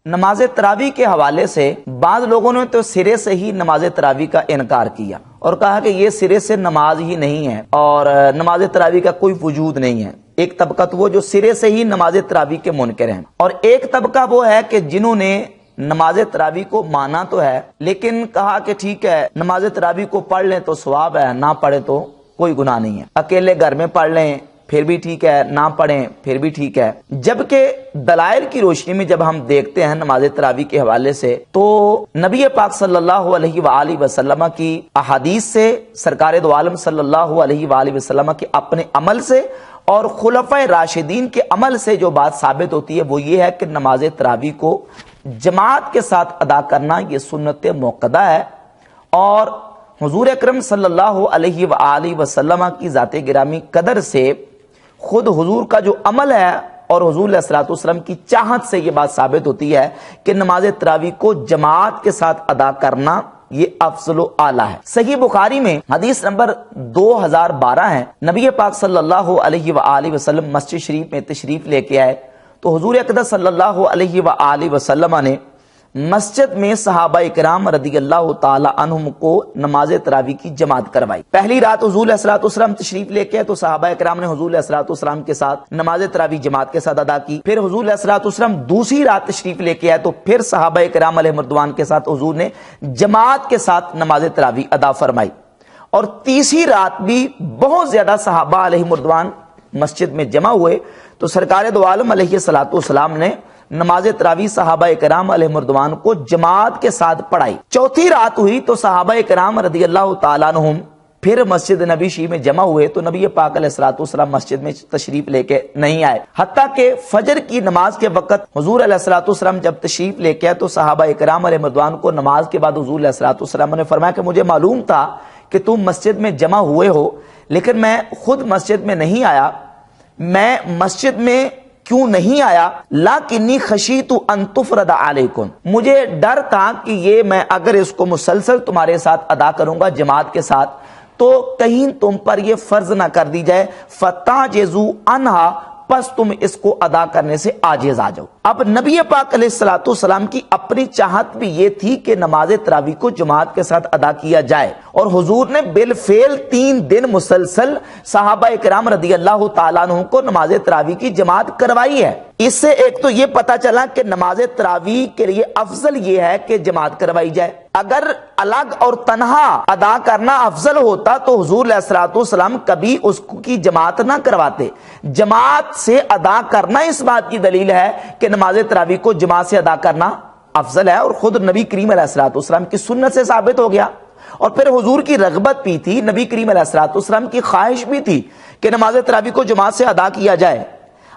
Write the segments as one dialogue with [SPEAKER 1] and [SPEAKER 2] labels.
[SPEAKER 1] نماز تراویح کے حوالے سے بعض لوگوں نے تو سرے سے ہی نماز تراویح کا انکار کیا اور کہا کہ یہ سرے سے نماز ہی نہیں ہے اور نماز تراویح کا کوئی وجود نہیں ہے۔ ایک طبقہ تو وہ جو سرے سے ہی نماز تراویح کے منکر ہیں، اور ایک طبقہ وہ ہے کہ جنہوں نے نماز تراویح کو مانا تو ہے لیکن کہا کہ ٹھیک ہے نماز تراویح کو پڑھ لیں تو ثواب ہے، نہ پڑھیں تو کوئی گناہ نہیں ہے، اکیلے گھر میں پڑھ لیں پھر بھی ٹھیک ہے، نہ پڑھیں پھر بھی ٹھیک ہے۔ جبکہ دلائل کی روشنی میں جب ہم دیکھتے ہیں نماز تراویح کے حوالے سے تو نبی پاک صلی اللہ علیہ وآلہ وسلم کی احادیث سے، سرکار دو عالم صلی اللہ علیہ وآلہ وسلم کے اپنے عمل سے اور خلفائے راشدین کے عمل سے جو بات ثابت ہوتی ہے وہ یہ ہے کہ نماز تراویح کو جماعت کے ساتھ ادا کرنا یہ سنت موقدہ ہے، اور حضور اکرم صلی اللہ علیہ وآلہ وسلم کی ذات گرامی قدر سے خود حضور کا جو عمل ہے اور حضور علیہ الصلوۃ والسلام کی چاہت سے یہ بات ثابت ہوتی ہے کہ نماز تراویح کو جماعت کے ساتھ ادا کرنا یہ افضل و اعلیٰ ہے۔ صحیح بخاری میں حدیث نمبر 2012 ہے، نبی پاک صلی اللہ علیہ وآلہ وسلم مسجد شریف میں تشریف لے کے آئے تو حضور اقدس صلی اللہ علیہ وآلہ وسلم نے مسجد میں صحابہ اکرام رضی اللہ تعالی عنہم کو نماز تراویح کی جماعت کروائی۔ پہلی رات حضور علیہ الصلوۃ والسلام تشریف لے کے تو صحابہ اکرام نے حضور علیہ الصلوۃ والسلام کے ساتھ نماز تراویح جماعت کے ساتھ ادا کی۔ پھر حضور علیہ الصلوۃ والسلام دوسری رات تشریف لے کے آئے تو پھر صحابہ اکرام علیہ رضوان کے ساتھ حضور نے جماعت کے ساتھ نماز تراویح ادا فرمائی، اور تیسری رات بھی بہت زیادہ صحابہ علیہ رضوان مسجد میں جمع ہوئے تو سرکار دو عالم علیہ الصلوۃ والسلام نے نماز تراویح صحابہ کرام علیہ رضوان کو جماعت کے ساتھ پڑھائی۔ چوتھی رات ہوئی تو صحابہ کرام رضی اللہ تعالیٰ عنہم پھر مسجد نبی شریف میں جمع ہوئے تو نبی پاک علیہ الصلوۃ والسلام مسجد میں تشریف لے کے نہیں آئے، حتیٰ کہ فجر کی نماز کے وقت حضور علیہ الصلوۃ والسلام جب تشریف لے کے آئے تو صحابہ کرام علیہ رضوان کو نماز کے بعد حضور علیہ الصلوۃ والسلام نے فرمایا کہ مجھے معلوم تھا کہ تم مسجد میں جمع ہوئے ہو لیکن میں خود مسجد میں نہیں آیا۔ میں مسجد میں کیوں نہیں آیا؟ لیکنی خشیت ان تفرض علیکم، مجھے ڈر تھا کہ یہ میں اگر اس کو مسلسل تمہارے ساتھ ادا کروں گا جماعت کے ساتھ تو کہیں تم پر یہ فرض نہ کر دی جائے، فتعجزوا عنہا، پس تم اس کو ادا کرنے سے عاجز آ جاؤ۔ اب نبی پاک علیہ الصلوۃ والسلام کی اپنی چاہت بھی یہ تھی کہ نماز تراویح کو جماعت کے ساتھ ادا کیا جائے، اور حضور نے بالفعل 3 دن مسلسل صحابہ کرام رضی اللہ تعالیٰ عنہ کو نماز تراویح کی جماعت کروائی ہے۔ اس سے ایک تو یہ پتا چلا کہ نماز تراویح کے لیے افضل یہ ہے کہ جماعت کروائی جائے۔ اگر الگ اور تنہا ادا کرنا افضل ہوتا تو حضور علیہ الصلوۃ والسلام کبھی اس کی جماعت نہ کرواتے۔ جماعت سے ادا کرنا اس بات کی دلیل ہے کہ نماز تراویح کو جماعت سے ادا کرنا افضل ہے، اور خود نبی کریم علیہ الصلوۃ والسلام کی سنت سے ثابت ہو گیا، اور پھر حضور کی رغبت بھی تھی، نبی کریم علیہ الصلوۃ والسلام کی خواہش بھی تھی کہ نماز تراویح کو جماعت سے ادا کیا جائے۔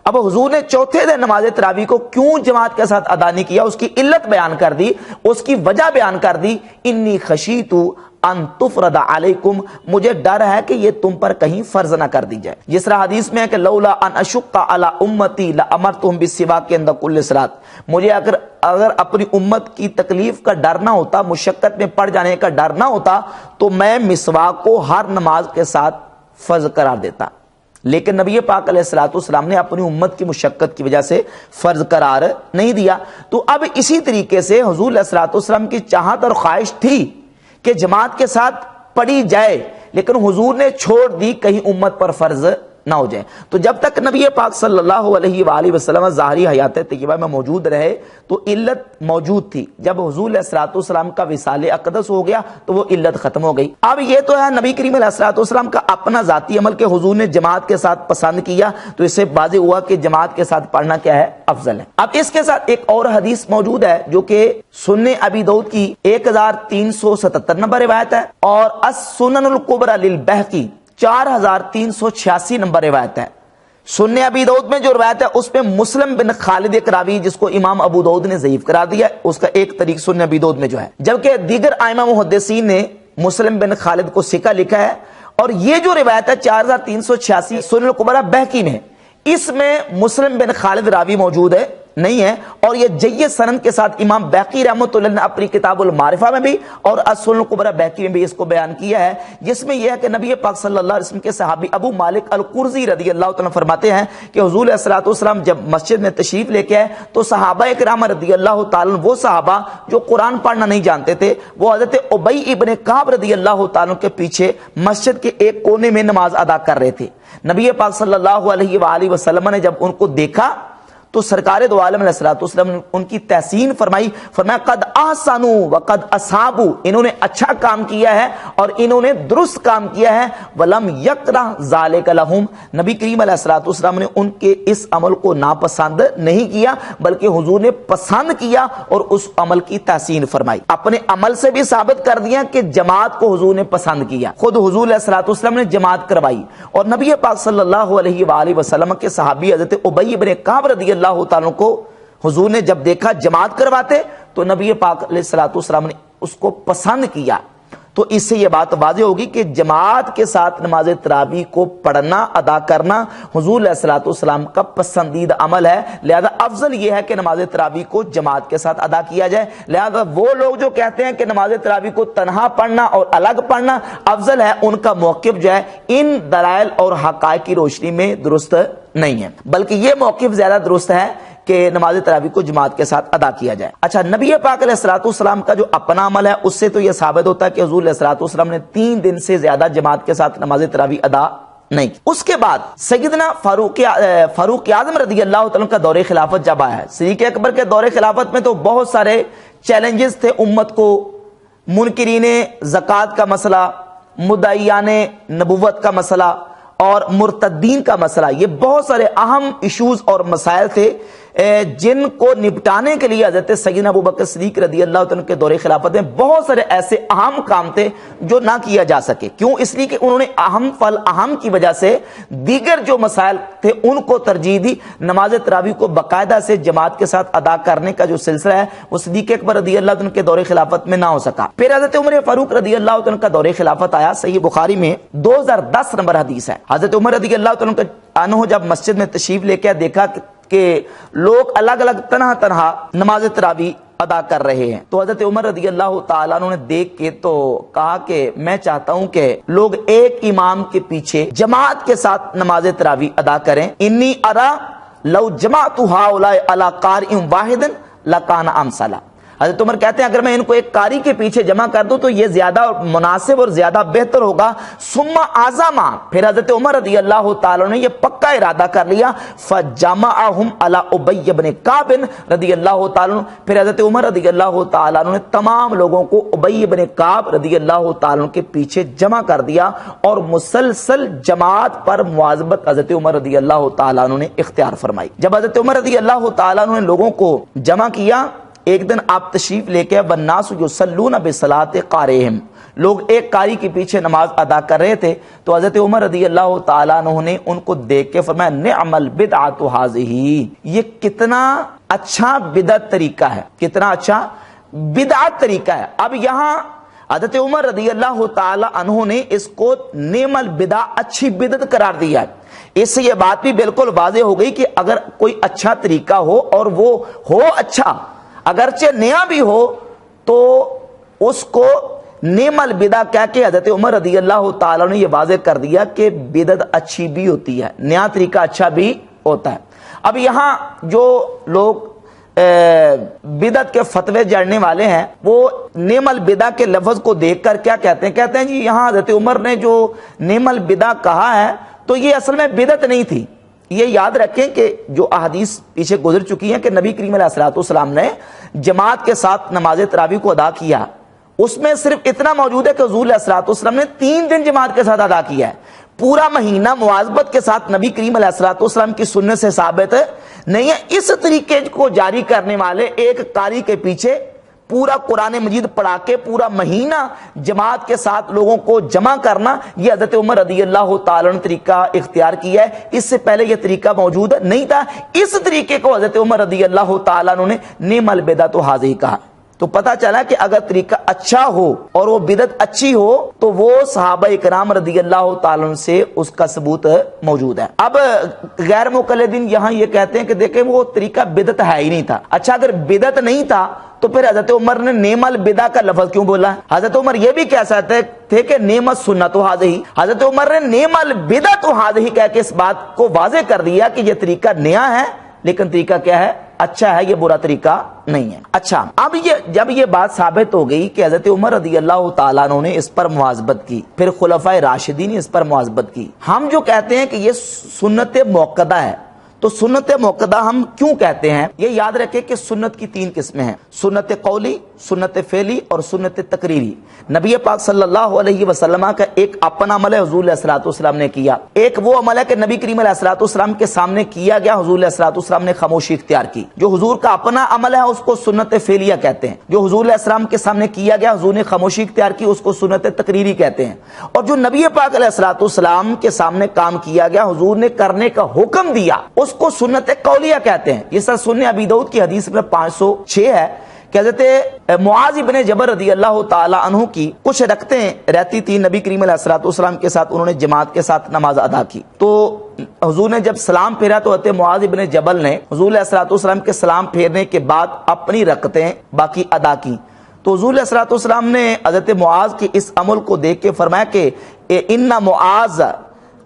[SPEAKER 1] اب حضور نے چوتھے دن نماز تراویح کو کیوں جماعت کے ساتھ ادا نہیں کیا، اس کی علت بیان کر دی، اس کی وجہ بیان کر دی، انی خشیت ان تفرض علیکم، مجھے ڈر ہے کہ یہ تم پر کہیں فرض نہ کر دی جائے۔ جس طرح حدیث میں ہے کہ لولا ان اشق علی امتی لامرتهم بالسواک عند کل صلاۃ، مجھے اگر اپنی امت کی تکلیف کا ڈر نہ ہوتا، مشقت میں پڑ جانے کا ڈر نہ ہوتا تو میں مسواک کو ہر نماز کے ساتھ فرض قرار دیتا، لیکن نبی پاک علیہ الصلوۃ والسلام نے اپنی امت کی مشقت کی وجہ سے فرض قرار نہیں دیا۔ تو اب اسی طریقے سے حضور علیہ الصلوۃ والسلام کی چاہت اور خواہش تھی کہ جماعت کے ساتھ پڑھی جائے، لیکن حضور نے چھوڑ دی کہیں امت پر فرض نہ ہو جائے۔ تو جب تک نبی پاک صلی اللہ علیہ وآلہ وسلم ظاہری حیات طیبہ میں موجود رہے تو علت موجود تھی، جب حضور علیہ الصلوۃ والسلام کا وصال اقدس ہو گیا تو وہ علت ختم ہو گئی۔ اب یہ تو ہے نبی کریم علیہ الصلوۃ والسلام کا اپنا ذاتی عمل کہ حضور نے جماعت کے ساتھ پسند کیا، تو اس سے واضح ہوا کہ جماعت کے ساتھ پڑھنا کیا ہے، افضل ہے۔ اب اس کے ساتھ ایک اور حدیث موجود ہے جو کہ سنن ابی داؤد کی 1377 نمبر روایت ہے، اور السنن الکبری للبیہقی 4386 نمبر روایت ہے۔ سنن ابی داؤد میں جو روایت ہے اس میں مسلم بن خالد ایک راوی جس کو امام ابو داؤد نے ضعیف قرار دیا، اس کا ایک طریق سنن ابی داؤد میں جو ہے، جبکہ دیگر ائمہ محدثین نے مسلم بن خالد کو ثقہ لکھا ہے، اور یہ جو روایت ہے 4386 سنن الکبری بہقی میں، اس میں مسلم بن خالد راوی موجود ہے نہیں ہے، اور یہ جید سند کے ساتھ امام بیہقی رحمۃ اللہ نے اپنی کتاب المعرفہ میں بھی اور السنن الکبریٰ بیہقی میں بھی اس کو بیان کیا ہے، جس میں یہ ہے کہ نبی پاک صلی اللہ علیہ وسلم کے صحابی ابو مالک القرظی رضی اللہ تعالیٰ فرماتے ہیں کہ حضور علیہ الصلوۃ والسلام جب مسجد میں تشریف لے کے آئے تو صحابہ کرام رضی اللہ تعالیٰ، وہ صحابہ جو قرآن پڑھنا نہیں جانتے تھے، وہ حضرت ابی ابن کعب رضی اللہ تعالیٰ کے پیچھے مسجد کے ایک کونے میں نماز ادا کر رہے تھے۔ نبی پاک صلی اللہ علیہ وآلہ وسلم نے جب ان کو دیکھا تو سرکار دو عالم علیہ الصلوۃ والسلام نے ان کی تحسین فرمائی، فرمایا قد احسنوا وقد اصابوا، انہوں نے اچھا کام کیا ہے اور انہوں نے درست کام کیا ہے، ولم یکرہ ذالک لہم، نبی کریم علیہ الصلوۃ والسلام نے ان کے اس عمل کو ناپسند نہیں کیا بلکہ حضور نے پسند کیا اور اس عمل کی تحسین فرمائی۔ اپنے عمل سے بھی ثابت کر دیا کہ جماعت کو حضور نے پسند کیا، خود حضور علیہ الصلوۃ والسلام نے جماعت کروائی، اور نبی پاک صلی اللہ علیہ وآلہ وسلم کے صحابی حضرت ابی بن کعب رضی اللہ تعالیٰ کو حضور نے جب دیکھا جماعت کرواتے تو نبی پاک علیہ الصلوۃ والسلام نے اس کو پسند کیا۔ تو اس سے یہ بات واضح ہوگی کہ جماعت کے ساتھ نماز تراویح کو پڑھنا، ادا کرنا حضور علیہ الصلوۃ والسلام کا پسندیدہ عمل ہے، لہذا افضل یہ ہے کہ نماز تراویح کو جماعت کے ساتھ ادا کیا جائے۔ لہذا وہ لوگ جو کہتے ہیں کہ نماز تراویح کو تنہا پڑھنا اور الگ پڑھنا افضل ہے، ان کا موقف جو ہے ان دلائل اور حقائق کی روشنی میں درست نہیں ہے، بلکہ یہ موقف زیادہ درست ہے کہ نماز تراویح کو جماعت کے ساتھ ادا کیا جائے۔ اچھا، نبی پاک علیہ الصلوۃ والسلام کا جو اپنا عمل ہے اس سے تو یہ ثابت ہوتا ہے کہ حضور علیہ الصلوۃ والسلام نے 3 دن سے زیادہ جماعت کے ساتھ نماز تراویح ادا نہیں کی۔ اس کے بعد سیدنا فاروق اعظم رضی اللہ تعالیٰ کا دور خلافت جب آیا ہے، صدیق اکبر کے دور خلافت میں تو بہت سارے چیلنجز تھے امت کو، منکرین زکوٰۃ کا مسئلہ، مدعیان نبوت کا مسئلہ اور مرتدین کا مسئلہ، یہ بہت سارے اہم ایشوز اور مسائل تھے جن کو نپٹانے کے لیے حضرت سیدنا ابوبکر صدیق رضی اللہ عنہ کے دور خلافت میں بہت سارے ایسے اہم کام تھے جو نہ کیا جا سکے۔ کیوں؟ اس لیے کہ انہوں نے اہم فل اہم کی وجہ سے دیگر جو مسائل تھے ان کو ترجیح دی، نماز تراویح کو باقاعدہ سے جماعت کے ساتھ ادا کرنے کا جو سلسلہ ہے وہ صدیق اکبر رضی اللہ عنہ کے دور خلافت میں نہ ہو سکا۔ پھر حضرت عمر فاروق رضی اللہ عنہ کا دور خلافت آیا، صحیح بخاری میں 2010 نمبر حدیث ہے۔ حضرت عمر رضی اللہ عنہ جب مسجد میں تشریف لے کے دیکھا کہ لوگ الگ الگ تنہا نماز تراویح ادا کر رہے ہیں تو حضرت عمر رضی اللہ تعالیٰ عنہ نے دیکھ کے تو کہا کہ میں چاہتا ہوں کہ لوگ ایک امام کے پیچھے جماعت کے ساتھ نماز تراویح ادا کریں، انی ارا لو جمعت ہؤلاء علی قارئ واحد لکان امثلا۔ حضرت عمر کہتے ہیں اگر میں ان کو ایک قاری کے پیچھے جمع کر دوں تو یہ زیادہ مناسب اور زیادہ بہتر ہوگا۔ ثم اعظم، پھر حضرت عمر رضی اللہ تعالیٰ نے یہ پکا ارادہ کر لیا، فجمعهم علی ابی بن کعب رضی اللہ تعالیٰ، پھر حضرت عمر رضی اللہ تعالیٰ نے تمام لوگوں کو ابی بن کعب رضی اللہ تعالیٰ کے پیچھے جمع کر دیا اور مسلسل جماعت پر مواظبت حضرت عمر رضی اللہ تعالیٰ نے اختیار فرمائی۔ جب حضرت عمر رضی اللہ تعالیٰ نے لوگوں کو جمع کیا، ایک دن آپ تشریف لے کے والناس یصلون بصلاۃ قارئہم، لوگ ایک قاری کے پیچھے نماز ادا کر رہے تھے تو حضرت عمر رضی اللہ تعالیٰ عنہ نے ان کو دیکھ کے فرمایا نعم البدعۃ ھذہ، یہ کتنا اچھا بدعت طریقہ ہے، کتنا اچھا بدعت طریقہ ہے۔ اب یہاں حضرت عمر رضی اللہ تعالیٰ عنہ نے اس کو نعم البدع، اچھی بدعت قرار دیا ہے۔ اس سے یہ بات بھی بالکل واضح ہو گئی کہ اگر کوئی اچھا طریقہ ہو اور وہ ہو اچھا، اگرچہ نیا بھی ہو تو اس کو نعم البدع کہہ کے حضرت عمر رضی اللہ تعالیٰ نے یہ واضح کر دیا کہ بدعت اچھی بھی ہوتی ہے، نیا طریقہ اچھا بھی ہوتا ہے۔ اب یہاں جو لوگ بدعت کے فتوے جڑنے والے ہیں وہ نعم البدع کے لفظ کو دیکھ کر کیا کہتے ہیں؟ کہتے ہیں جی یہاں حضرت عمر نے جو نعم البدع کہا ہے تو یہ اصل میں بدعت نہیں تھی۔ یہ یاد رکھیں کہ جو احادیث پیچھے گزر چکی ہیں کہ نبی کریم علیہ الصلوۃ والسلام نے جماعت کے ساتھ نماز تراویح کو ادا کیا، اس میں صرف اتنا موجود ہے کہ حضور علیہ الصلوۃ والسلام نے 3 دن جماعت کے ساتھ ادا کیا ہے۔ پورا مہینہ مواظبت کے ساتھ نبی کریم علیہ الصلوۃ والسلام کی سنت سے ثابت نہیں ہے۔ اس طریقے کو جاری کرنے والے ایک قاری کے پیچھے پورا قرآن مجید پڑھا کے پورا مہینہ جماعت کے ساتھ لوگوں کو جمع کرنا، یہ حضرت عمر رضی اللہ تعالیٰ نے طریقہ اختیار کیا ہے، اس سے پہلے یہ طریقہ موجود نہیں تھا۔ اس طریقے کو حضرت عمر رضی اللہ تعالیٰ نے نعم البدعۃ ھذہ کہا۔ تو پتہ چلا کہ اگر طریقہ اچھا ہو اور وہ بدعت اچھی ہو تو وہ صحابہ اکرام رضی اللہ تعالیٰ عنہ سے اس کا ثبوت موجود ہے۔ اب غیر مقلدین یہاں یہ کہتے ہیں کہ دیکھیں وہ طریقہ بدعت ہے ہی نہیں تھا۔ اچھا اگر بدعت نہیں تھا تو پھر حضرت عمر نے نعم البدع کا لفظ کیوں بولا؟ حضرت عمر یہ بھی کہہ سکتے تھے کہ نعم السنۃ ھذہ، حضرت عمر نے نعم البدعۃ ھذہ کہہ کے اس بات کو واضح کر دیا کہ یہ طریقہ نیا ہے لیکن طریقہ کیا ہے؟ اچھا ہے، یہ برا طریقہ نہیں ہے۔ اچھا اب جب یہ بات ثابت ہو گئی کہ حضرت عمر رضی اللہ تعالیٰ عنہ نے اس پر مواظبت کی، پھر خلفائے راشدین نے اس پر مواظبت کی، ہم جو کہتے ہیں کہ یہ سنت موقدہ ہے، تو سنت موقدہ ہم کیوں کہتے ہیں؟ یہ یاد رکھیں کہ سنت کی 3 قسمیں ہیں، سنت قولی، سنت فعلی اور سنت تقریری۔ نبی پاک صلی اللہ علیہ وسلم کا ایک اپنا عمل ہے، حضور علیہ الصلوۃ والسلام نے کیا، ایک وہ عمل ہے کہ نبی کریم علیہ الصلوۃ والسلام کے سامنے کیا گیا، حضور علیہ الصلوۃ والسلام نے خاموشی اختیار کی۔ جو حضور کا اپنا عمل ہے اس کو سنت فعلیہ کہتے ہیں، جو حضور علیہ السلام کے سامنے کیا گیا، حضور نے خاموشی اختیار کی، اس کو سنت تقریری کہتے ہیں۔ اور جو نبی پاک علیہ الصلوۃ والسلام کے سامنے کام کیا گیا، حضور نے کرنے کا حکم دیا، اس کو سنت قولیہ کہتے ہیں۔ یہ سر سنن ابی داؤد کی حدیث میں 506 ہے کہ حضرت معاذ بن جبل رضی اللہ تعالی عنہ کی کچھ رکعتیں رہتی تھی، نبی کریم علیہ الصلوۃ والسلام کے ساتھ انہوں نے جماعت کے ساتھ نماز ادا کی، تو حضور نے جب سلام پھیرا تو حضرت معاذ بن جبل نے حضور علیہ الصلوۃ والسلام کے سلام پھیرنے کے بعد اپنی رکعتیں باقی ادا کی۔ تو حضور علیہ الصلوۃ والسلام نے حضرت معاذ کے اس عمل کو دیکھ کے فرمایا کہ ان معاذ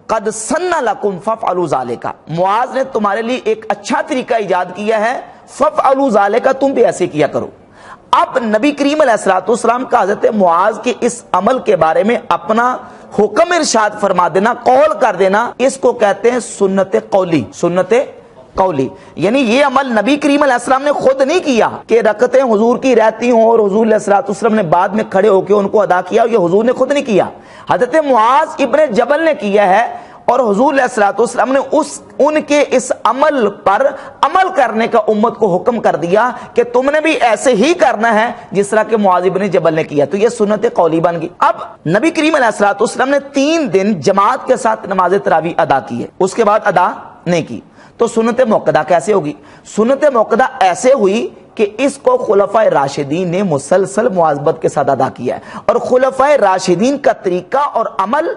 [SPEAKER 1] قد سن لکم فافعلوا ذالک، معاذ نے تمہارے لیے ایک اچھا طریقہ ایجاد کیا ہے، فافعلوا ذالک، تم بھی ایسے کیا کرو۔ اب نبی کریم علیہ الصلوۃ والسلام کا حضرت معاذ کے اس عمل کے بارے میں اپنا حکم ارشاد فرما دینا، قول کر دینا، اس کو کہتے ہیں سنت قولی، سنت قولی۔ یعنی یہ عمل نبی کریم علیہ السلام نے خود نہیں کیا کہ رکعتیں حضور کی رہتی ہوں اور حضور علیہ الصلوۃ والسلام نے بعد میں کھڑے ہو کے ان کو ادا کیا، یہ حضور نے خود نہیں کیا، حضرت معاذ ابن جبل نے کیا ہے، اور حضور علیہ الصلوۃ والسلام نے ان کے اس عمل پر عمل کرنے کا امت کو حکم کر دیا کہ تم نے بھی ایسے ہی کرنا ہے جس طرح کہ معاذ بن جبل نے کیا، تو یہ سنت قولی بن گئی۔ اب نبی کریم علیہ الصلوۃ والسلام نے 3 دن جماعت کے ساتھ نماز تراویح ادا کی ہے، اس کے بعد ادا نہیں کی، تو سنت موقدہ کیسے ہوگی؟ سنت موقدہ ایسے ہوئی کہ اس کو خلفائے راشدین نے مسلسل مواظبت کے ساتھ ادا کیا ہے، اور خلفائے راشدین کا طریقہ اور عمل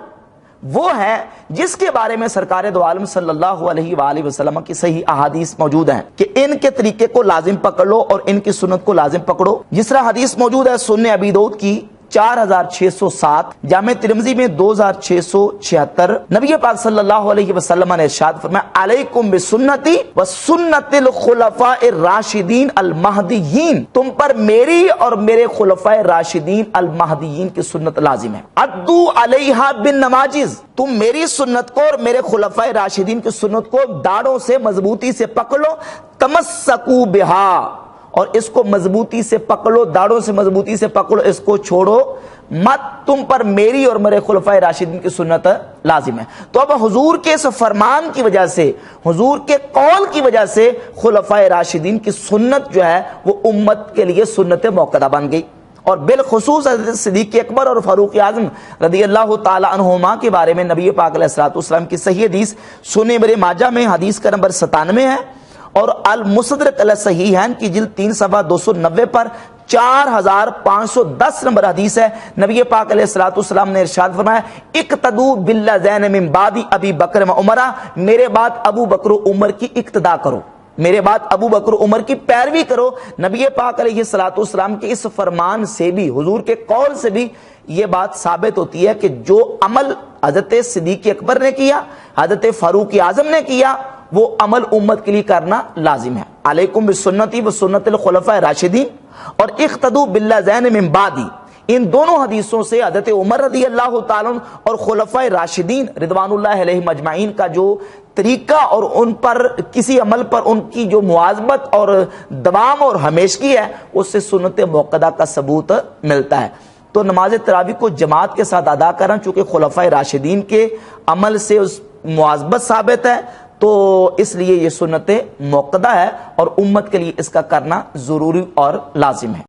[SPEAKER 1] وہ ہے جس کے بارے میں سرکار دو عالم صلی اللہ علیہ وآلہ وسلم کی صحیح احادیث موجود ہیں کہ ان کے طریقے کو لازم پکڑ لو اور ان کی سنت کو لازم پکڑو۔ جس طرح حدیث موجود ہے سنن ابی داؤد کی 4607، جامع ترمذی میں 2676، نبی پاک صلی اللہ علیہ وسلم نے ارشاد فرمایا علیکم بسنتی وسنت الخلفاء الراشدین المہدیین، تم پر میری اور میرے خلفاء راشدین المہدیین کی سنت لازم ہے، عدو علیہا بالنواجذ، تم میری سنت کو اور میرے خلفاء راشدین کی سنت کو داڑوں سے مضبوطی سے پکڑ لو، تمسکوا بہا، اور اس کو مضبوطی سے پکڑو، داڑوں سے مضبوطی سے پکڑو، اس کو چھوڑو مت، تم پر میری اور میرے خلفائے راشدین کی سنت لازم ہے۔ تو اب حضور کے اس فرمان کی وجہ سے، حضور کے قول کی وجہ سے خلفائے راشدین کی سنت جو ہے وہ امت کے لیے سنت موقدہ بن گئی، اور بالخصوص حضرت صدیق اکبر اور فاروق اعظم رضی اللہ تعالی عنہما کے بارے میں نبی پاک علیہ الصلوۃ والسلام کی صحیح حدیث سنن ابن ماجہ میں حدیث کا نمبر 97 ہے، اور المستدرک علی الصحیحین کی جلد 3 صفحہ 290 پر 4510 نمبر حدیث ہے، نبی پاک علیہ الصلوۃ والسلام نے ارشاد فرمایا اقتدوا باللذین من بعد ابی بکر و عمر، میرے بعد ابو بکر و عمر کی اقتدا کرو، میرے بعد ابو بکر عمر کی پیروی کرو۔ نبی پاک علیہ الصلوۃ والسلام کے اس فرمان سے بھی، حضور کے قول سے بھی یہ بات ثابت ہوتی ہے کہ جو عمل حضرت صدیق اکبر نے کیا، حضرت فاروق اعظم نے کیا، وہ عمل امت کے لیے کرنا لازم ہے۔ علیکم بسنتی وسنت الخلفاء الراشدین اور اقتدوا باللذین من بعدی، ان دونوں حدیثوں سے حضرت عمر رضی اللہ تعالیٰ عنہ اور خلفائے راشدین رضوان اللہ علیہم اجمعین کا جو طریقہ اور ان پر کسی عمل پر ان کی جو مواظبت اور دوام اور ہمیشگی ہے، اس سے سنت موقدہ کا ثبوت ملتا ہے۔ تو نماز تراویح کو جماعت کے ساتھ ادا کرنا چونکہ خلفائے راشدین کے عمل سے اس مواظبت ثابت ہے، تو اس لیے یہ سنت موقدہ ہے اور امت کے لیے اس کا کرنا ضروری اور لازم ہے۔